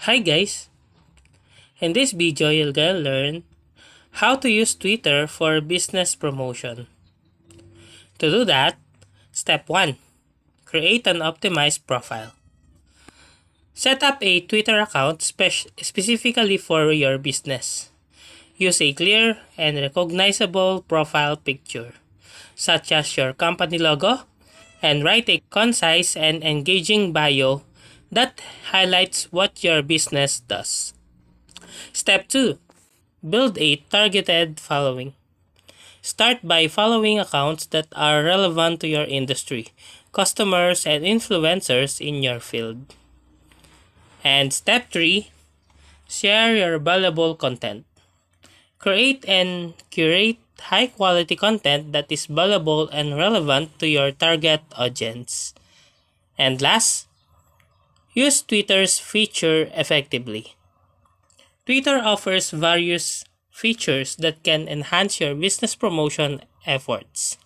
Hi guys! In this video, you're gonna learn how to use Twitter for business promotion. To do that, step 1. Create an optimized profile. Set up a Twitter account specifically for your business. Use a clear and recognizable profile picture, such as your company logo, and write a concise and engaging bio that highlights what your business does. Step 2. Build a targeted following. Start by following accounts that are relevant to your industry, customers, and influencers in your field. And step 3, share your valuable content. Create and curate high quality content that is valuable and relevant to your target audience. And last, use Twitter's feature effectively. Twitter offers various features that can enhance your business promotion efforts.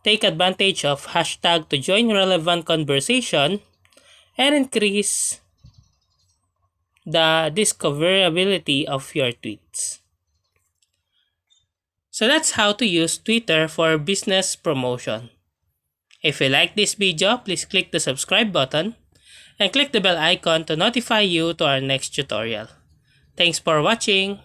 Take advantage of hashtag to join relevant conversation and increase the discoverability of your tweets. So that's how to use Twitter for business promotion. If you like this video, please click the subscribe button and click the bell icon to notify you to our next tutorial. Thanks for watching.